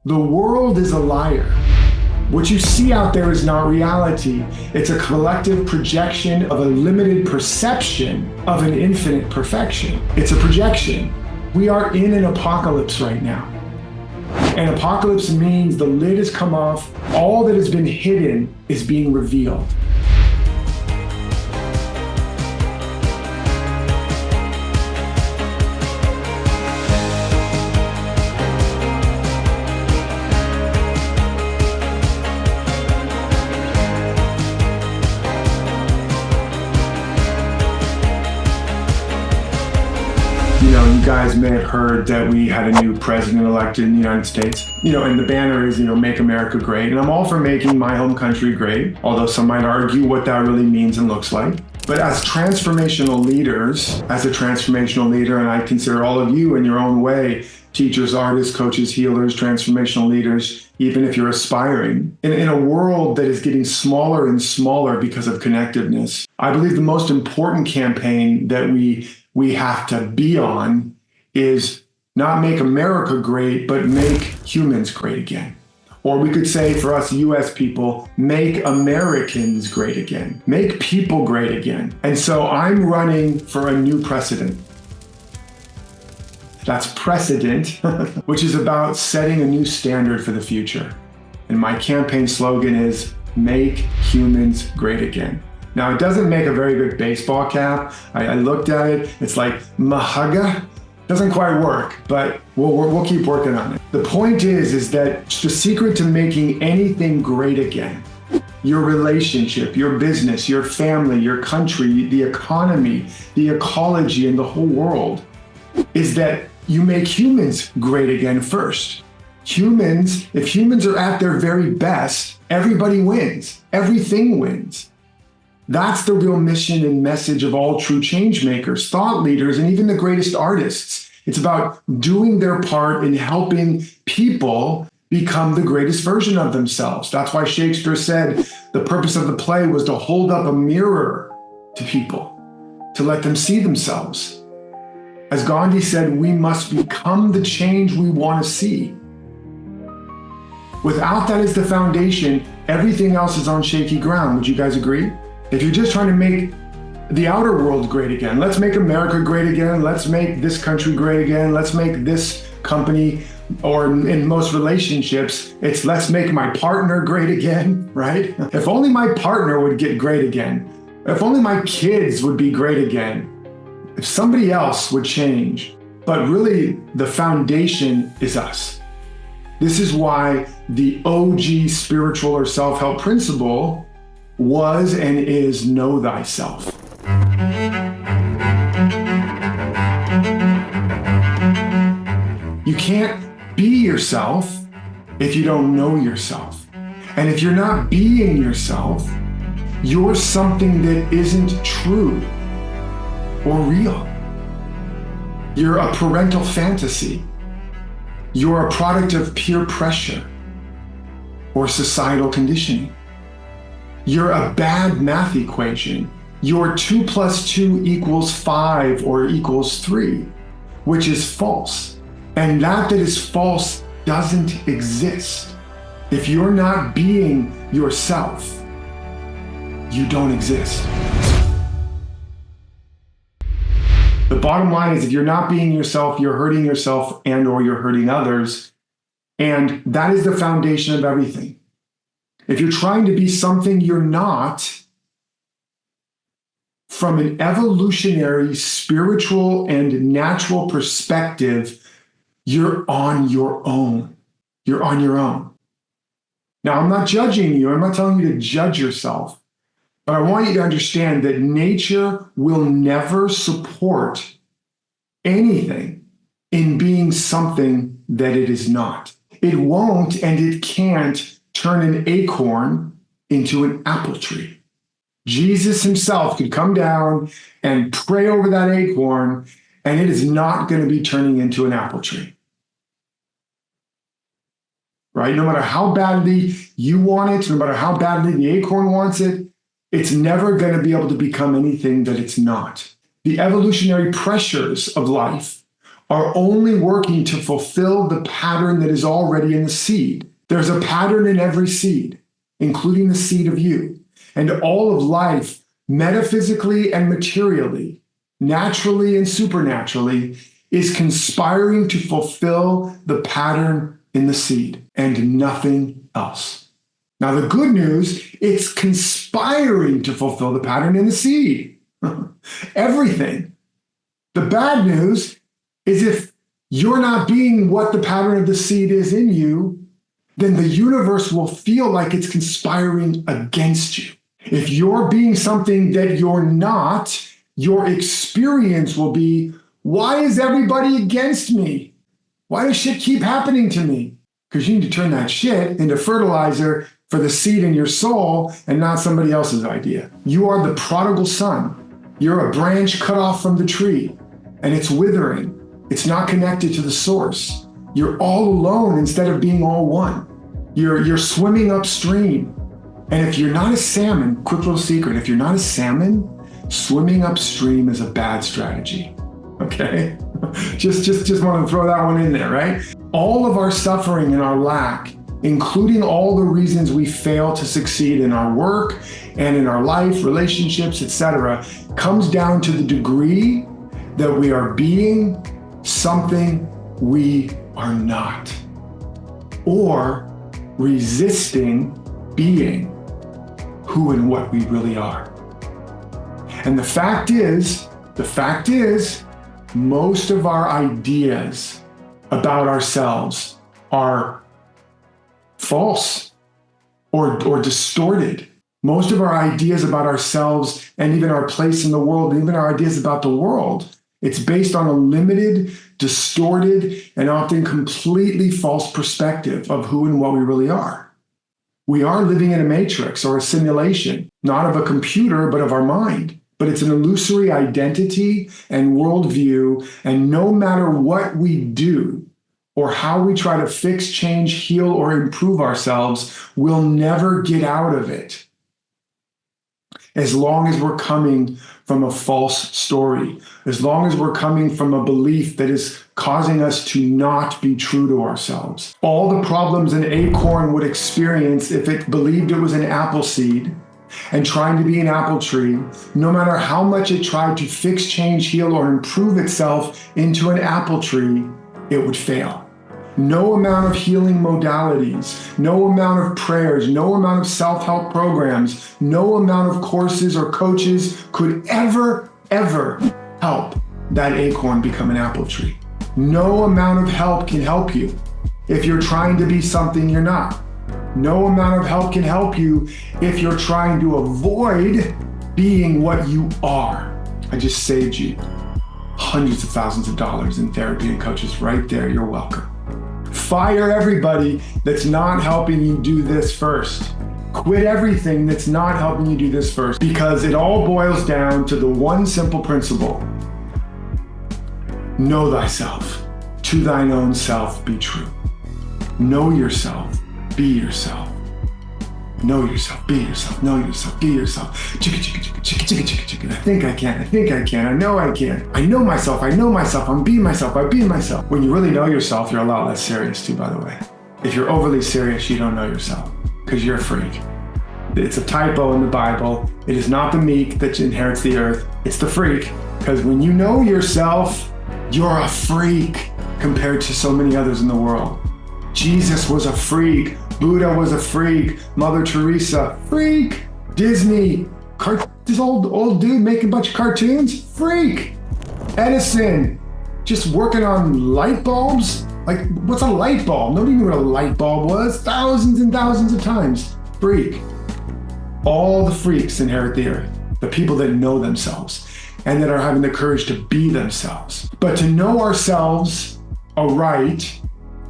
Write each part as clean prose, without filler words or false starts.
The world is a liar. What you see out there is not reality. It's a collective projection of a limited perception of an infinite perfection. It's a projection. We are in an apocalypse right now. An apocalypse means the lid has come off. All that has been hidden is being revealed. You guys may have heard that we had a new president elected in the United States. And the banner is, Make America Great. And I'm all for making my home country great, although some might argue what that really means and looks like. But as transformational leaders, as a transformational leader, and I consider all of you in your own way, teachers, artists, coaches, healers, transformational leaders, even if you're aspiring, in a world that is getting smaller and smaller because of connectiveness, I believe the most important campaign that we have to be on is not make America great, but make humans great again. Or we could say for us US people, make Americans great again. Make people great again. And so I'm running for a new precedent. That's precedent, which is about setting a new standard for the future. And my campaign slogan is make humans great again. Now, it doesn't make a very good baseball cap. I looked at it. It's like mahaga. Doesn't quite work, but we'll keep working on it. The point is that the secret to making anything great again, your relationship, your business, your family, your country, the economy, the ecology, and the whole world, is that you make humans great again first. Humans, if humans are at their very best, everybody wins. Everything wins. That's the real mission and message of all true change makers, thought leaders, and even the greatest artists. It's about doing their part in helping people become the greatest version of themselves. That's why Shakespeare said the purpose of the play was to hold up a mirror to people, to let them see themselves. As Gandhi said, we must become the change we want to see. Without that as the foundation, everything else is on shaky ground. Would you guys agree? If you're just trying to make the outer world great again, let's make America great again, let's make this country great again, let's make this company, or in most relationships, it's let's make my partner great again, right? If only my partner would get great again. If only my kids would be great again. If somebody else would change. But really, the foundation is us. This is why the OG spiritual or self-help principle was and is know thyself. You can't be yourself if you don't know yourself. And if you're not being yourself, you're something that isn't true or real. You're a parental fantasy. You're a product of peer pressure or societal conditioning. You're a bad math equation. Your 2 + 2 = 5 or equals 3, which is false. And that is false doesn't exist. If you're not being yourself, you don't exist. The bottom line is if you're not being yourself, you're hurting yourself and or you're hurting others. And that is the foundation of everything. If you're trying to be something you're not, from an evolutionary, spiritual, and natural perspective, you're on your own. You're on your own. Now, I'm not judging you. I'm not telling you to judge yourself. But I want you to understand that nature will never support anything in being something that it is not. It won't and it can't turn an acorn into an apple tree. Jesus himself could come down and pray over that acorn, and it is not going to be turning into an apple tree. Right? No matter how badly you want it, no matter how badly the acorn wants it, it's never going to be able to become anything that it's not. The evolutionary pressures of life are only working to fulfill the pattern that is already in the seed. There's a pattern in every seed, including the seed of you. And all of life, metaphysically and materially, naturally and supernaturally, is conspiring to fulfill the pattern in the seed and nothing else. Now, the good news, it's conspiring to fulfill the pattern in the seed. Everything. The bad news is if you're not being what the pattern of the seed is in you, then the universe will feel like it's conspiring against you. If you're being something that you're not, your experience will be, why is everybody against me? Why does shit keep happening to me? Because you need to turn that shit into fertilizer for the seed in your soul and not somebody else's idea. You are the prodigal son. You're a branch cut off from the tree, and it's withering. It's not connected to the source. You're all alone instead of being all one. You're swimming upstream. And if you're not a salmon, quick little secret, if you're not a salmon, swimming upstream is a bad strategy. Okay? just want to throw that one in there, right? All of our suffering and our lack, including all the reasons we fail to succeed in our work and in our life, relationships, etc., comes down to the degree that we are being something we are not, or resisting being who and what we really are. And the fact is, most of our ideas about ourselves are false or distorted. Most of our ideas about ourselves and even our place in the world, and even our ideas about the world, it's based on a limited, distorted, and often completely false perspective of who and what we really are. We are living in a matrix or a simulation, not of a computer, but of our mind. But it's an illusory identity and worldview, and no matter what we do or how we try to fix, change, heal, or improve ourselves, we'll never get out of it. As long as we're coming from a false story, as long as we're coming from a belief that is causing us to not be true to ourselves. All the problems an acorn would experience if it believed it was an apple seed and trying to be an apple tree, no matter how much it tried to fix, change, heal, or improve itself into an apple tree, it would fail. No amount of healing modalities, no amount of prayers, no amount of self-help programs, no amount of courses or coaches could ever help that acorn become an apple tree. No amount of help can help you if you're trying to be something you're not. No amount of help can help you if you're trying to avoid being what you are. I just saved you hundreds of thousands of dollars in therapy and coaches right there. You're welcome. Fire everybody that's not helping you do this first. Quit everything that's not helping you do this first, because it all boils down to the one simple principle. Know thyself. To thine own self be true. Know yourself. Be yourself. Know yourself. Be yourself. Know yourself. Be yourself. Chicka, chicka, chicka, chicka, chicka, chicka, chicka. I think I can. I think I can. I know I can. I know myself. I know myself. I'm being myself. I'm being myself. When you really know yourself, you're a lot less serious too, by the way. If you're overly serious, you don't know yourself because you're a freak. It's a typo in the Bible. It is not the meek that inherits the earth. It's the freak. Because when you know yourself, you're a freak compared to so many others in the world. Jesus was a freak. Buddha was a freak. Mother Teresa, freak. Disney, this old dude making a bunch of cartoons, freak. Edison, just working on light bulbs. Like, what's a light bulb? Nobody knew what a light bulb was. Thousands and thousands of times. Freak. All the freaks inherit the earth. The people that know themselves and that are having the courage to be themselves. But to know ourselves aright,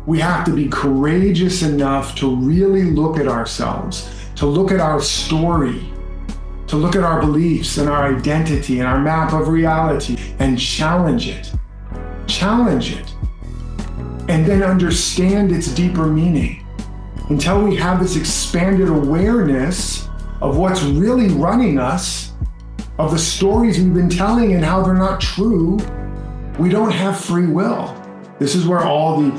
we have to be courageous enough to really look at ourselves, to look at our story, to look at our beliefs and our identity and our map of reality and challenge it. Challenge it. And then understand its deeper meaning. Until we have this expanded awareness of what's really running us, of the stories we've been telling and how they're not true, We don't have free will. This is where all the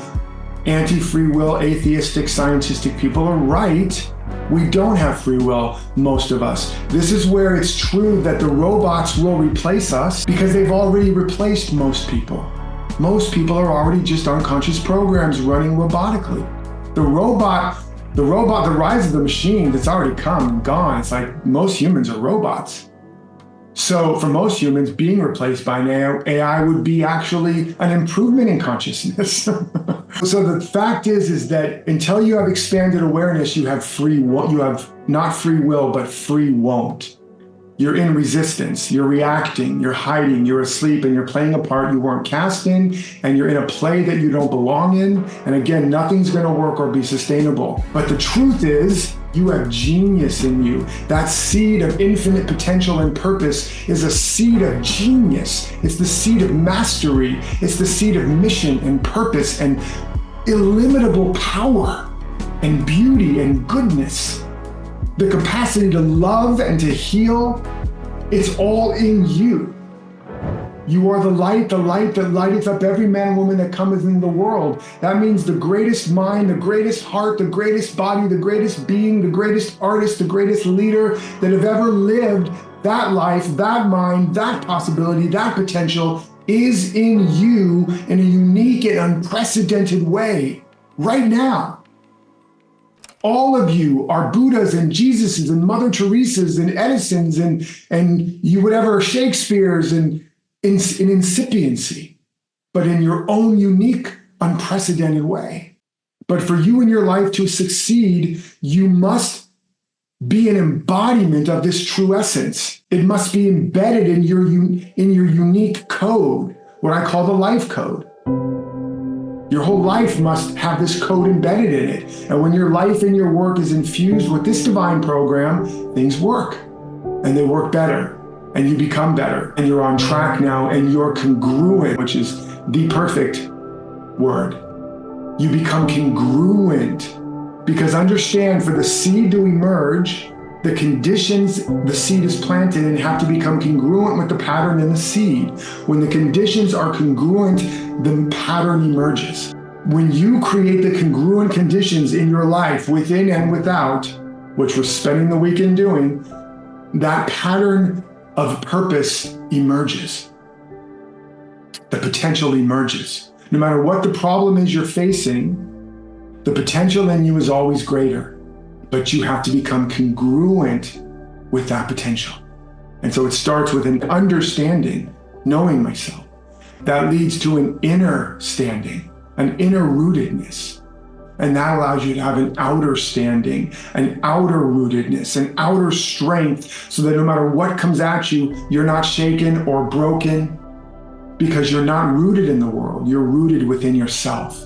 anti-free will, atheistic, scientistic people are right. We don't have free will, most of us. This is where it's true that the robots will replace us because they've already replaced most people. Most people are already just unconscious programs running robotically. The rise of the machine that's already come and gone. It's like most humans are robots. So for most humans, being replaced by an AI would be actually an improvement in consciousness. So the fact is that until you have expanded awareness, you have you have not free will, but free won't. You're in resistance, you're reacting, you're hiding, you're asleep, and you're playing a part you weren't cast in, and you're in a play that you don't belong in. And again, nothing's gonna work or be sustainable. But the truth is, you have genius in you. That seed of infinite potential and purpose is a seed of genius. It's the seed of mastery. It's the seed of mission and purpose and illimitable power and beauty and goodness. The capacity to love and to heal, it's all in you. You are the light that lighteth up every man and woman that cometh in the world. That means the greatest mind, the greatest heart, the greatest body, the greatest being, the greatest artist, the greatest leader that have ever lived, that life, that mind, that possibility, that potential is in you in a unique and unprecedented way right now. All of you are Buddhas and Jesuses and Mother Teresas and Edisons and you whatever Shakespeare's and in incipiency, but in your own unique, unprecedented way. But for you in your life to succeed, you must be an embodiment of this true essence. It must be embedded in your unique code, what I call the life code. Your whole life must have this code embedded in it. And when your life and your work is infused with this divine program, things work, and they work better. And you become better, and you're on track now, and you're congruent, which is the perfect word. You become congruent, because understand, for the seed to emerge, the conditions the seed is planted in have to become congruent with the pattern in the seed. When the conditions are congruent, the pattern emerges. When you create the congruent conditions in your life, within and without, which we're spending the weekend doing, that pattern of purpose emerges. The potential emerges. No matter what the problem is you're facing, the potential in you is always greater, but you have to become congruent with that potential. And so it starts with an understanding, knowing myself. That leads to an inner standing, an inner rootedness. And that allows you to have an outer standing, an outer rootedness, an outer strength, so that no matter what comes at you, you're not shaken or broken, because you're not rooted in the world. You're rooted within yourself.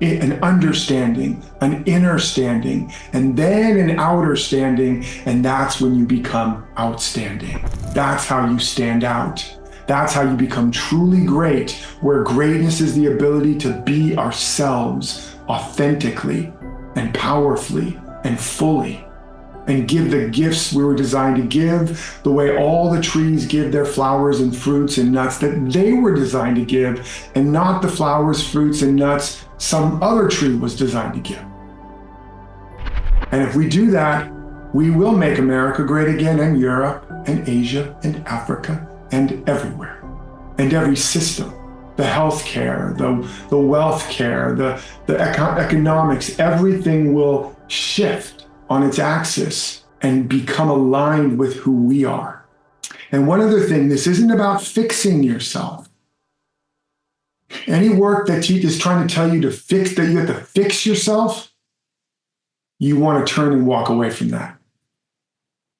An understanding, an inner standing, and then an outer standing, and that's when you become outstanding. That's how you stand out. That's how you become truly great, where greatness is the ability to be ourselves authentically and powerfully and fully, and give the gifts we were designed to give, the way all the trees give their flowers and fruits and nuts that they were designed to give, and not the flowers, fruits, and nuts some other tree was designed to give. And if we do that, we will make America great again, and Europe and Asia and Africa and everywhere, and every system. The healthcare, the wealth care, the economics, everything will shift on its axis and become aligned with who we are. And one other thing, this isn't about fixing yourself. Any work that is trying to tell you to fix, that you have to fix yourself, you want to turn and walk away from that.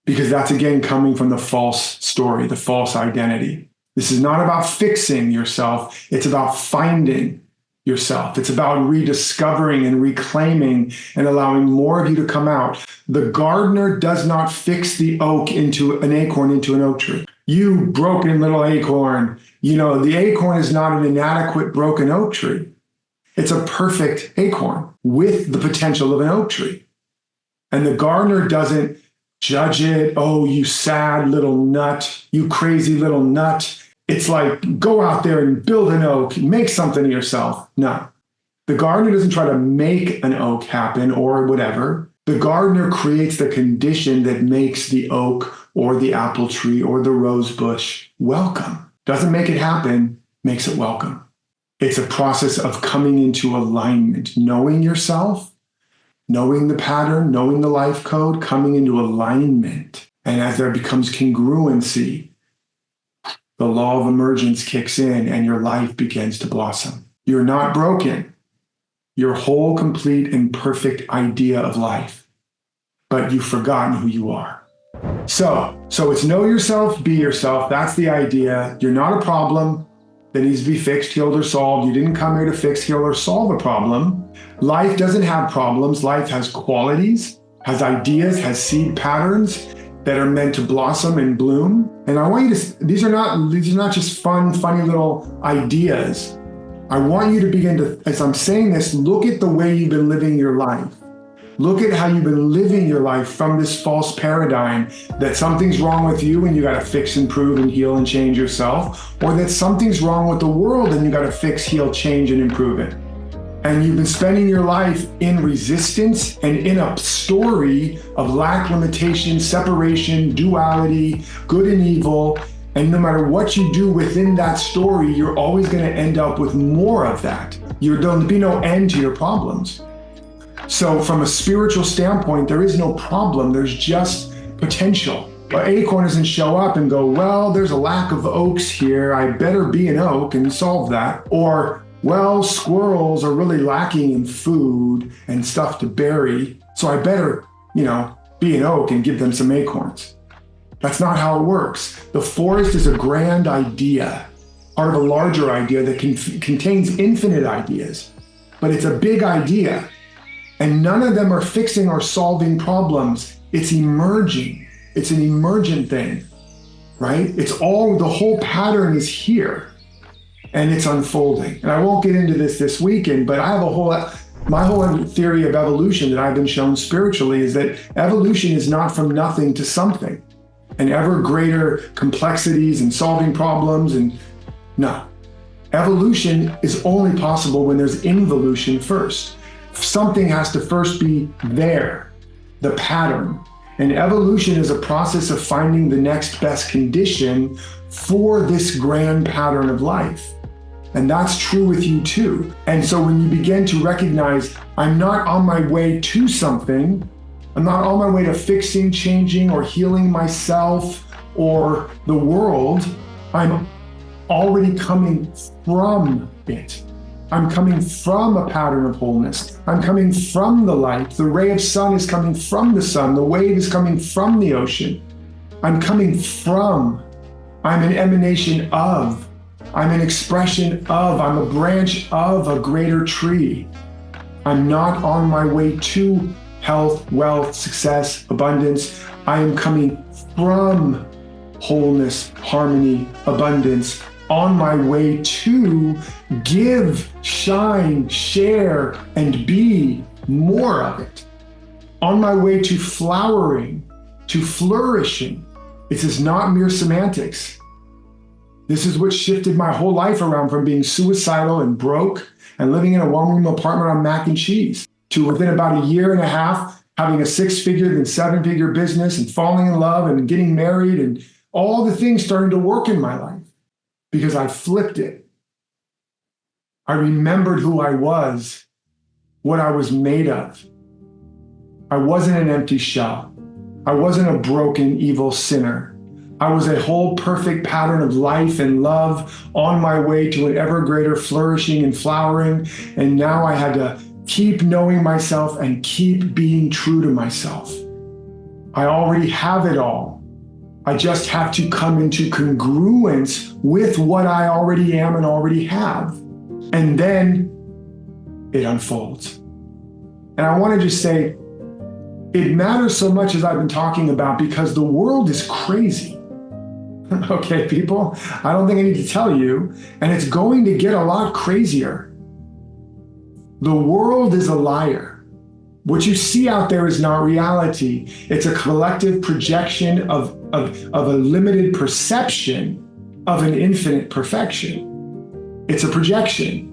Because that's again coming from the false story, the false identity. This is not about fixing yourself. It's about finding yourself. It's about rediscovering and reclaiming and allowing more of you to come out. The gardener does not fix the oak into an acorn into an oak tree. You broken little acorn, the acorn is not an inadequate broken oak tree. It's a perfect acorn with the potential of an oak tree. And the gardener doesn't judge it. Oh, you sad little nut, you crazy little nut. It's like, go out there and build an oak, make something of yourself. No. The gardener doesn't try to make an oak happen or whatever. The gardener creates the condition that makes the oak or the apple tree or the rose bush welcome. Doesn't make it happen, makes it welcome. It's a process of coming into alignment, knowing yourself, knowing the pattern, knowing the life code, coming into alignment. And as there becomes congruency, the law of emergence kicks in and your life begins to blossom. You're not broken. Your whole, complete, and perfect idea of life, but you've forgotten who you are. So it's know yourself, be yourself. That's the idea. You're not a problem that needs to be fixed, healed, or solved. You didn't come here to fix, heal, or solve a problem. Life doesn't have problems. Life has qualities, has ideas, has seed patterns that are meant to blossom and bloom. And I want you to, these are not just fun, funny little ideas. I want you to begin to, as I'm saying this, look at the way you've been living your life. Look at how you've been living your life from this false paradigm that something's wrong with you and you got to fix, improve, and heal and change yourself, or that something's wrong with the world and you got to fix, heal, change, and improve it. And you've been spending your life in resistance and in a story of lack, limitation, separation, duality, good and evil. And no matter what you do within that story, you're always going to end up with more of that. There'll be no end to your problems. So from a spiritual standpoint, there is no problem. There's just potential. But Acorn doesn't show up and go, well, there's a lack of oaks here. I better be an oak and solve that. Or, well, squirrels are really lacking in food and stuff to bury. So I better, be an oak and give them some acorns. That's not how it works. The forest is a grand idea, part of a larger idea that contains infinite ideas, but it's a big idea. And none of them are fixing or solving problems. It's emerging. It's an emergent thing, right? The whole pattern is here and it's unfolding. And I won't get into this weekend, but I have my whole theory of evolution that I've been shown spiritually is that evolution is not from nothing to something. And ever greater complexities and solving problems. And no, evolution is only possible when there's involution first. Something has to first be there, the pattern. And evolution is a process of finding the next best condition for this grand pattern of life. And that's true with you too. And so when you begin to recognize, I'm not on my way to something, I'm not on my way to fixing, changing, or healing myself or the world. I'm already coming from it. I'm coming from a pattern of wholeness. I'm coming from the light. The ray of sun is coming from the sun. The wave is coming from the ocean. I'm coming from. I'm an emanation of. I'm an expression of. I'm a branch of a greater tree. I'm not on my way to health, wealth, success, abundance. I am coming from wholeness, harmony, abundance, on my way to give, shine, share, and be more of it. On my way to flowering, to flourishing. This is not mere semantics. This is what shifted my whole life around from being suicidal and broke and living in a one-room apartment on mac and cheese to within about a year and a half, having a 6-figure then 7-figure business and falling in love and getting married and all the things starting to work in my life because I flipped it. I remembered who I was, what I was made of. I wasn't an empty shell. I wasn't a broken, evil sinner. I was a whole perfect pattern of life and love on my way to an ever greater flourishing and flowering. And now I had to keep knowing myself and keep being true to myself. I already have it all. I just have to come into congruence with what I already am and already have. And then it unfolds. And I want to just say, it matters so much as I've been talking about because the world is crazy. Okay, people, I don't think I need to tell you, and it's going to get a lot crazier. The world is a liar. What you see out there is not reality. It's a collective projection of a limited perception of an infinite perfection. It's a projection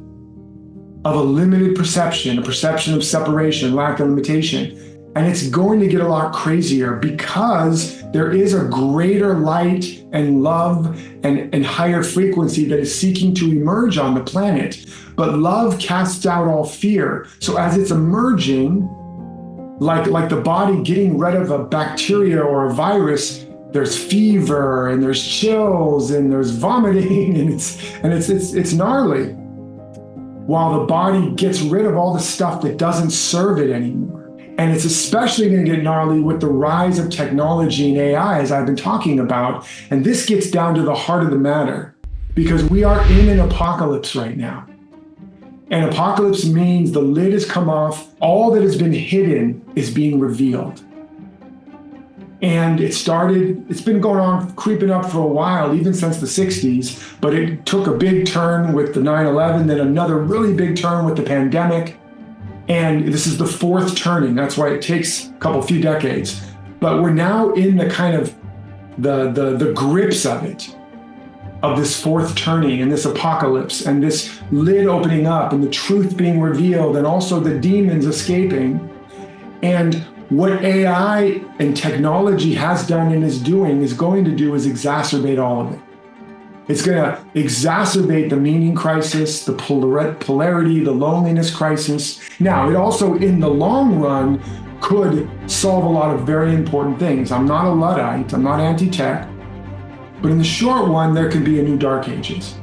of a limited perception, a perception of separation, lack of limitation. And it's going to get a lot crazier because there is a greater light and love and higher frequency that is seeking to emerge on the planet. But love casts out all fear. So as it's emerging, like the body getting rid of a bacteria or a virus, there's fever and there's chills and there's vomiting and it's gnarly. While the body gets rid of all the stuff that doesn't serve it anymore. And it's especially going to get gnarly with the rise of technology and AI, as I've been talking about. And this gets down to the heart of the matter, because we are in an apocalypse right now. And apocalypse means the lid has come off. All that has been hidden is being revealed. And it's been going on, creeping up for a while, even since the 60s, but it took a big turn with the 9/11, then another really big turn with the pandemic. And this is the fourth turning. That's why it takes a few decades. But we're now in the kind of the grips of it, of this fourth turning and this apocalypse and this lid opening up and the truth being revealed and also the demons escaping. And what AI and technology has done and is doing is going to do is exacerbate all of it. It's going to exacerbate the meaning crisis, the polarity, the loneliness crisis. Now, it also, in the long run, could solve a lot of very important things. I'm not a Luddite, I'm not anti-tech, but in the short run, there could be a new dark ages.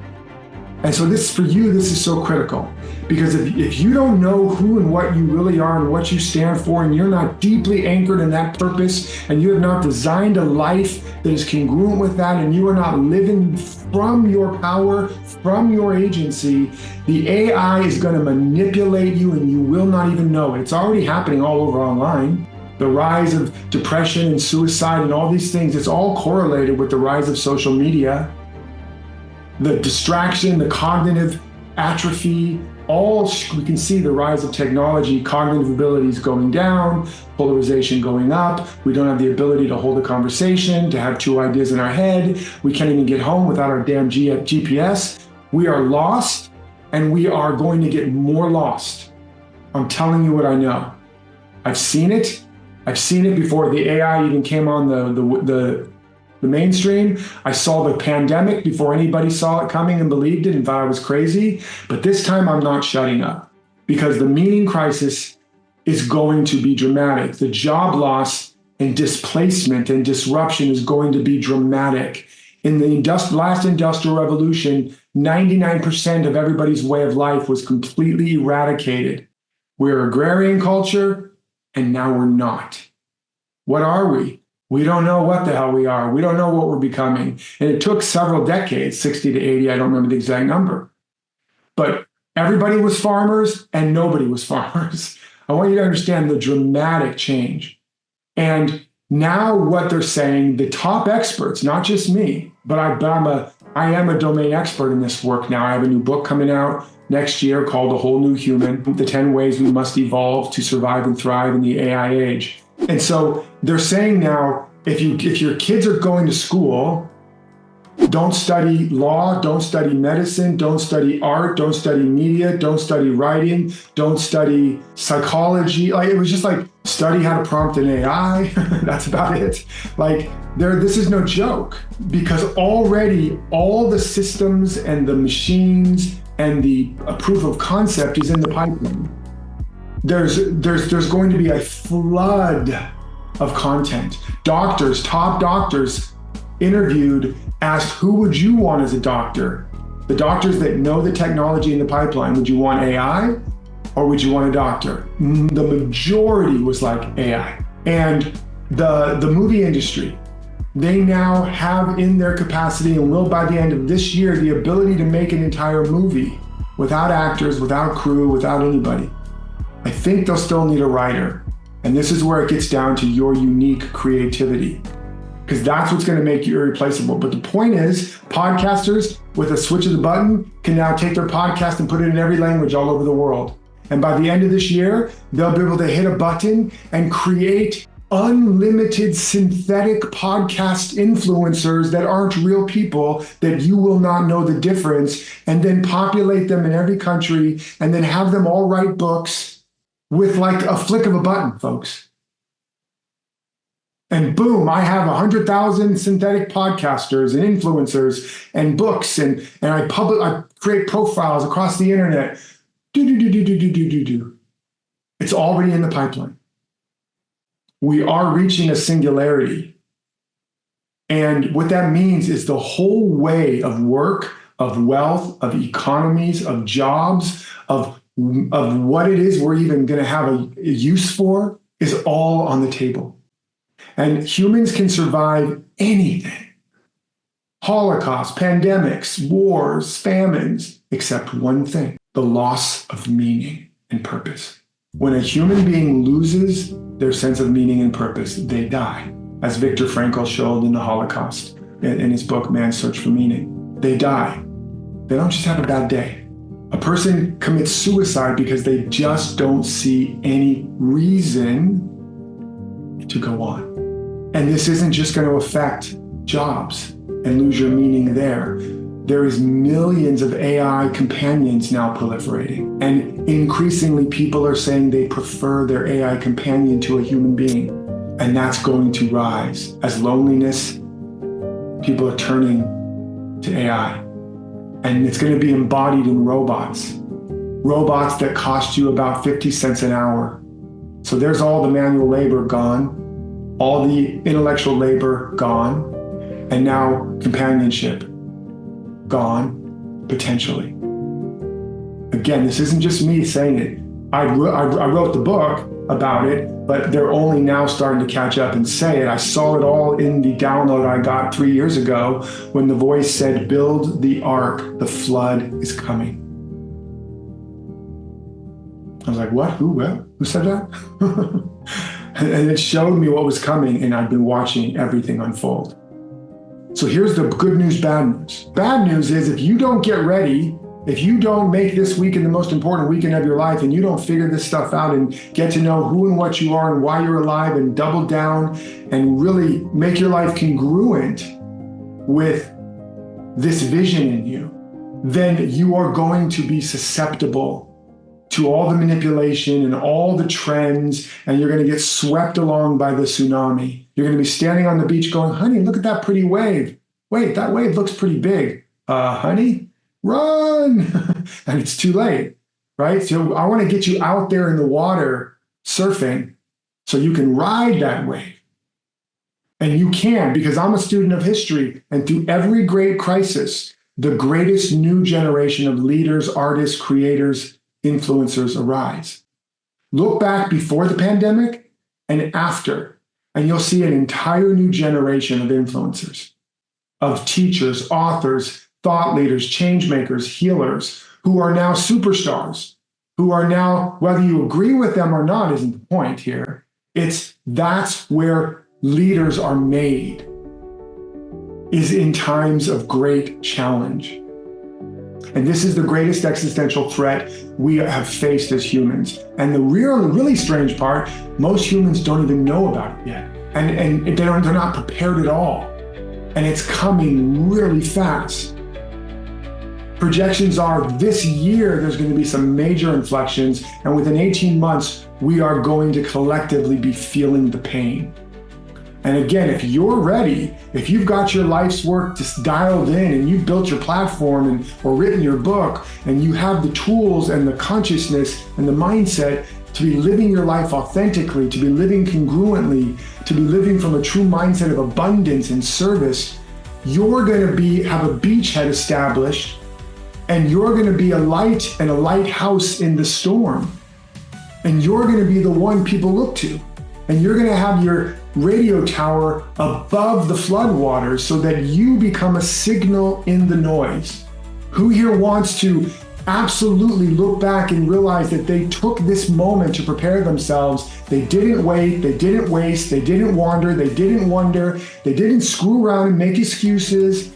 And so this is so critical, because if you don't know who and what you really are and what you stand for, and you're not deeply anchored in that purpose, and you have not designed a life that is congruent with that, and you are not living from your power, from your agency, the AI is going to manipulate you and you will not even know it. It's already happening all over online. The rise of depression and suicide and all these things, it's all correlated with the rise of social media. The distraction, the cognitive atrophy, we can see the rise of technology, cognitive abilities going down, polarization going up. We don't have the ability to hold a conversation, to have two ideas in our head. We can't even get home without our damn GPS. We are lost, and we are going to get more lost. I'm telling you what I know. I've seen it. I've seen it before the AI even came on the mainstream. I saw the pandemic before anybody saw it coming and believed it and thought I was crazy. But this time I'm not shutting up, because the meaning crisis is going to be dramatic. The job loss and displacement and disruption is going to be dramatic. In the last industrial revolution, 99% of everybody's way of life was completely eradicated. We're agrarian culture, and now we're not. What are we? We don't know what the hell we are. We don't know what we're becoming. And it took several decades, 60 to 80, I don't remember the exact number. But everybody was farmers and nobody was farmers. I want you to understand the dramatic change. And now what they're saying, the top experts, not just me, but I am a domain expert in this work now. I have a new book coming out next year called A Whole New Human, The 10 Ways We Must Evolve to Survive and Thrive in the AI Age. And so they're saying now, if your kids are going to school, don't study law, don't study medicine, don't study art, don't study media, don't study writing, don't study psychology. Like, it was just like, study how to prompt an AI. That's about it. Like, this is no joke, because already all the systems and the machines and the proof of concept is in the pipeline. There's going to be a flood of content. Doctors, top doctors interviewed, asked, who would you want as a doctor? The doctors that know the technology in the pipeline, would you want AI or would you want a doctor? The majority was like AI. And the movie industry, they now have in their capacity, and will by the end of this year, the ability to make an entire movie without actors, without crew, without anybody. I think they'll still need a writer. And this is where it gets down to your unique creativity, because that's what's going to make you irreplaceable. But the point is, podcasters with a switch of the button can now take their podcast and put it in every language all over the world. And by the end of this year, they'll be able to hit a button and create unlimited synthetic podcast influencers that aren't real people, that you will not know the difference, and then populate them in every country and then have them all write books with like a flick of a button, folks. And boom, I have 100,000 synthetic podcasters and influencers and books, and I create profiles across the internet. It's already in the pipeline. We are reaching a singularity. And what that means is the whole way of work, of wealth, of economies, of jobs, of what it is we're even going to have a use for is all on the table. And humans can survive anything. Holocaust, pandemics, wars, famines, except one thing: the loss of meaning and purpose. When a human being loses their sense of meaning and purpose, they die. As Viktor Frankl showed in the Holocaust, in his book, Man's Search for Meaning. They die. They don't just have a bad day. A person commits suicide because they just don't see any reason to go on. And this isn't just going to affect jobs and lose your meaning there. There is millions of AI companions now proliferating. And increasingly, people are saying they prefer their AI companion to a human being. And that's going to rise. As loneliness, people are turning to AI. And it's going to be embodied in robots. Robots that cost you about 50 cents an hour. So there's all the manual labor gone. All the intellectual labor gone, and now companionship gone, potentially. Again, this isn't just me saying it. I wrote the book about it, but they're only now starting to catch up and say it. I saw it all in the download I got 3 years ago when the voice said, "Build the ark, the flood is coming." I was like, what? Who said that? And it showed me what was coming, and I've been watching everything unfold. So here's the good news, bad news. Bad news is if you don't get ready, if you don't make this weekend the most important weekend of your life, and you don't figure this stuff out and get to know who and what you are and why you're alive and double down and really make your life congruent with this vision in you, then you are going to be susceptible to all the manipulation and all the trends, and you're going to get swept along by the tsunami. You're going to be standing on the beach going, "Honey, look at that pretty wave. Wait, that wave looks pretty big. Honey, run." And it's too late, right? So I want to get you out there in the water surfing so you can ride that wave. And you can, because I'm a student of history, and through every great crisis, the greatest new generation of leaders, artists, creators, influencers arise. Look back before the pandemic and after, and you'll see an entire new generation of influencers, of teachers, authors, thought leaders, change makers, healers, who are now superstars, who are now, whether you agree with them or not isn't the point here. That's where leaders are made, is in times of great challenge. And this is the greatest existential threat we have faced as humans. And the really strange part, most humans don't even know about it yet. And they're not prepared at all. And it's coming really fast. Projections are this year, there's going to be some major inflections. And within 18 months, we are going to collectively be feeling the pain. And again, if you're ready, if you've got your life's work just dialed in and you've built your platform or written your book, and you have the tools and the consciousness and the mindset to be living your life authentically, to be living congruently, to be living from a true mindset of abundance and service, you're going to have a beachhead established, and you're going to be a light and a lighthouse in the storm. And you're going to be the one people look to. And you're going to have your radio tower above the floodwaters so that you become a signal in the noise. Who here wants to absolutely look back and realize that they took this moment to prepare themselves? They didn't wait, they didn't waste, they didn't wander, they didn't wonder, they didn't screw around and make excuses,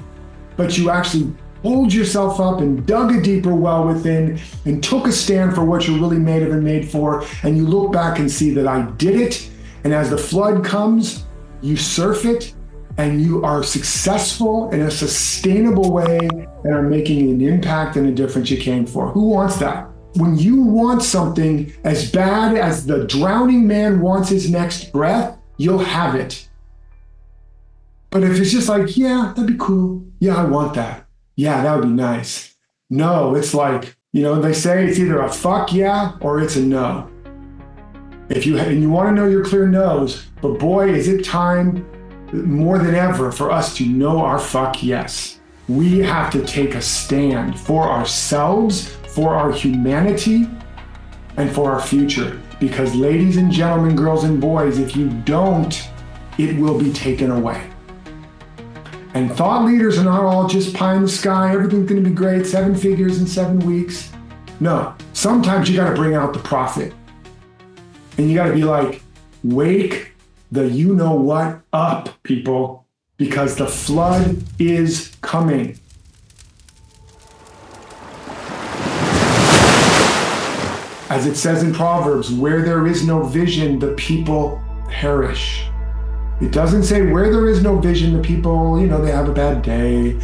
but you actually pulled yourself up and dug a deeper well within and took a stand for what you're really made of and made for. And you look back and see that I did it. And as the flood comes, you surf it and you are successful in a sustainable way and are making an impact and a difference you came for. Who wants that? When you want something as bad as the drowning man wants his next breath, you'll have it. But if it's just like, yeah, that'd be cool. Yeah, I want that. Yeah, that would be nice. No, it's like, they say it's either a fuck yeah or it's a no. And you want to know your clear no's, but boy, is it time more than ever for us to know our fuck yes. We have to take a stand for ourselves, for our humanity, and for our future. Because ladies and gentlemen, girls and boys, if you don't, it will be taken away. And thought leaders are not all just pie in the sky, everything's gonna be great, 7 figures in 7 weeks. No, sometimes you gotta bring out the prophet. And you gotta be like, wake the you-know-what up, people, because the flood is coming. As it says in Proverbs, where there is no vision, the people perish. It doesn't say where there is no vision, the people, they have a bad day.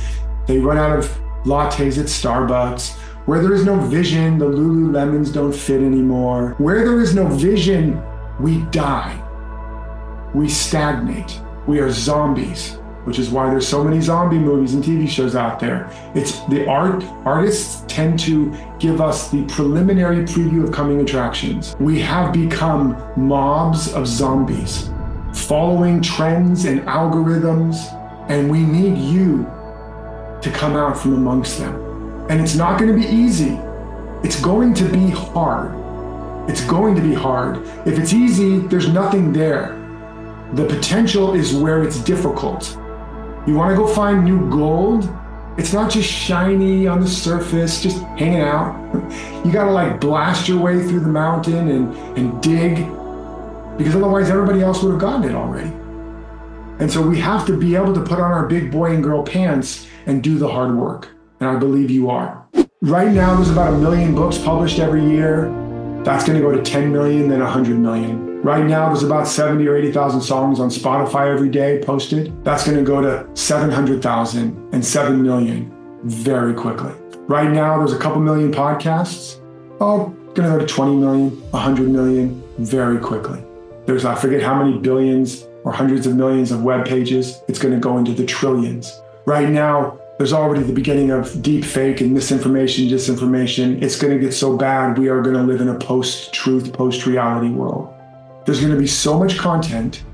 They run out of lattes at Starbucks. Where there is no vision, the Lululemons don't fit anymore. Where there is no vision, we die. We stagnate. We are zombies, which is why there's so many zombie movies and TV shows out there. It's the artists tend to give us the preliminary preview of coming attractions. We have become mobs of zombies, following trends and algorithms, and we need you to come out from amongst them. And it's not going to be easy. It's going to be hard. It's going to be hard. If it's easy, there's nothing there. The potential is where it's difficult. You want to go find new gold? It's not just shiny on the surface, just hanging out. You got to blast your way through the mountain and dig, because otherwise everybody else would have gotten it already. And so we have to be able to put on our big boy and girl pants and do the hard work. And I believe you are. Right now, there's about 1 million books published every year. That's going to go to 10 million, then 100 million. Right now, there's about 70 or 80,000 songs on Spotify every day posted. That's going to go to 700,000 and 7 million very quickly. Right now, there's a couple million podcasts. Going to go to 20 million, 100 million very quickly. There's, I forget how many billions or hundreds of millions of web pages. It's going to go into the trillions. Right now, there's already the beginning of deep fake and misinformation, disinformation. It's going to get so bad, we are going to live in a post-truth, post-reality world. There's going to be so much content,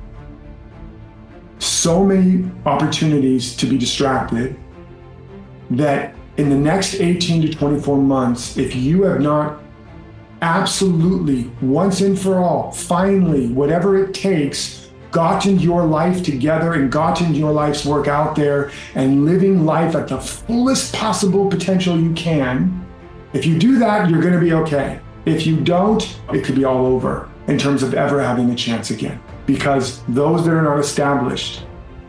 so many opportunities to be distracted, that in the next 18 to 24 months, if you have not absolutely, once and for all, finally, whatever it takes, gotten your life together and gotten your life's work out there and living life at the fullest possible potential you can, if you do that, you're going to be okay. If you don't, it could be all over in terms of ever having a chance again. Because those that are not established,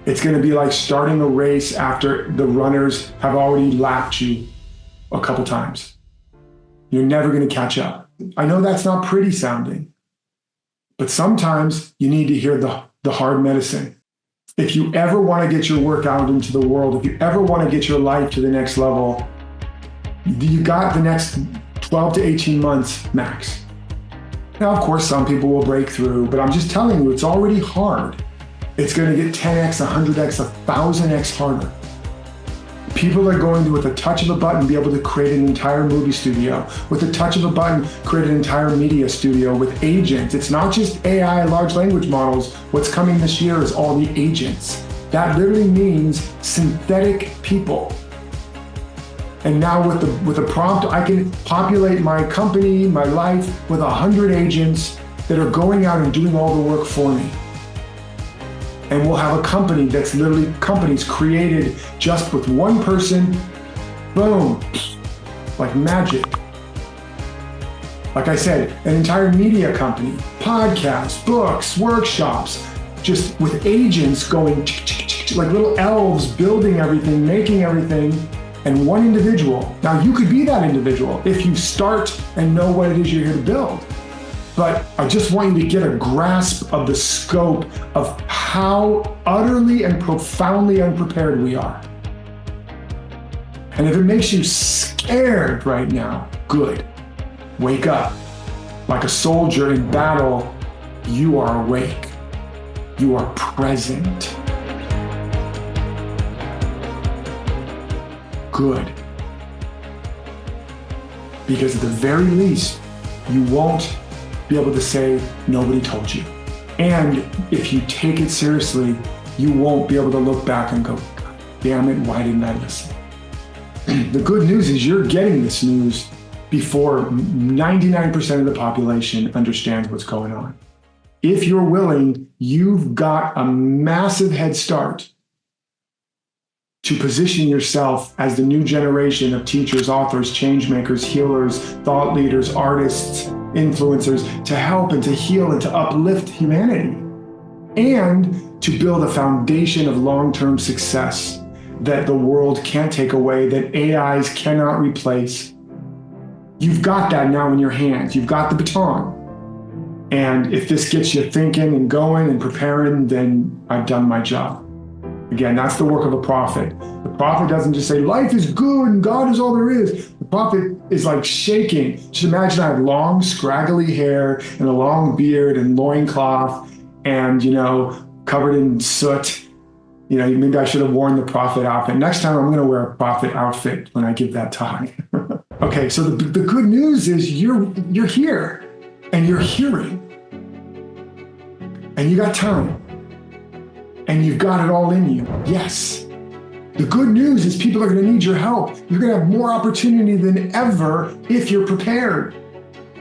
it's going to be like starting a race after the runners have already lapped you a couple times. You're never going to catch up. I know that's not pretty sounding, but sometimes you need to hear the hard medicine. If you ever want to get your work out into the world, if you ever want to get your life to the next level, you got the next 12 to 18 months max. Now, of course, some people will break through, but I'm just telling you, it's already hard. It's going to get 10x, 100x, 1000x harder. People are going to, with a touch of a button, be able to create an entire movie studio. With a touch of a button, create an entire media studio with agents. It's not just AI, large language models. What's coming this year is all the agents. That literally means synthetic people. And now with a prompt, I can populate my company, my life with 100 agents that are going out and doing all the work for me. And we'll have a company that's literally companies created just with one person, boom, like magic. Like I said, an entire media company, podcasts, books, workshops, just with agents going like little elves building everything, making everything, and one individual. Now you could be that individual if you start and know what it is you're here to build. But I just want you to get a grasp of the scope of how utterly and profoundly unprepared we are. And if it makes you scared right now, good. Wake up. Like a soldier in battle, you are awake. You are present. Good. Because at the very least, you won't be able to say, nobody told you. And if you take it seriously, you won't be able to look back and go, God damn it, why didn't I listen? The good news is you're getting this news before 99% of the population understands what's going on. If you're willing, you've got a massive head start to position yourself as the new generation of teachers, authors, change makers, healers, thought leaders, artists, influencers, to help and to heal and to uplift humanity, and to build a foundation of long-term success that the world can't take away, that AIs cannot replace. You've got that now in your hands. You've got the baton. And if this gets you thinking and going and preparing, then I've done my job. Again, that's the work of a prophet. The prophet doesn't just say, life is good and God is all there is. The prophet is like shaking. Just imagine I have long, scraggly hair and a long beard and loincloth and, covered in soot. Maybe I should have worn the prophet outfit. Next time I'm going to wear a prophet outfit when I give that talk. Okay, so the good news is you're here and you're hearing. And you got time. And you've got it all in you. Yes. The good news is people are going to need your help. You're going to have more opportunity than ever if you're prepared.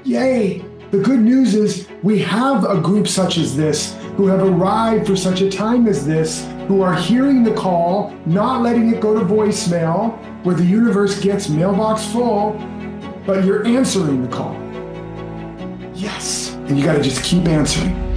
Yay. The good news is we have a group such as this who have arrived for such a time as this, who are hearing the call, not letting it go to voicemail, where the universe gets mailbox full, but you're answering the call. Yes. And you got to just keep answering.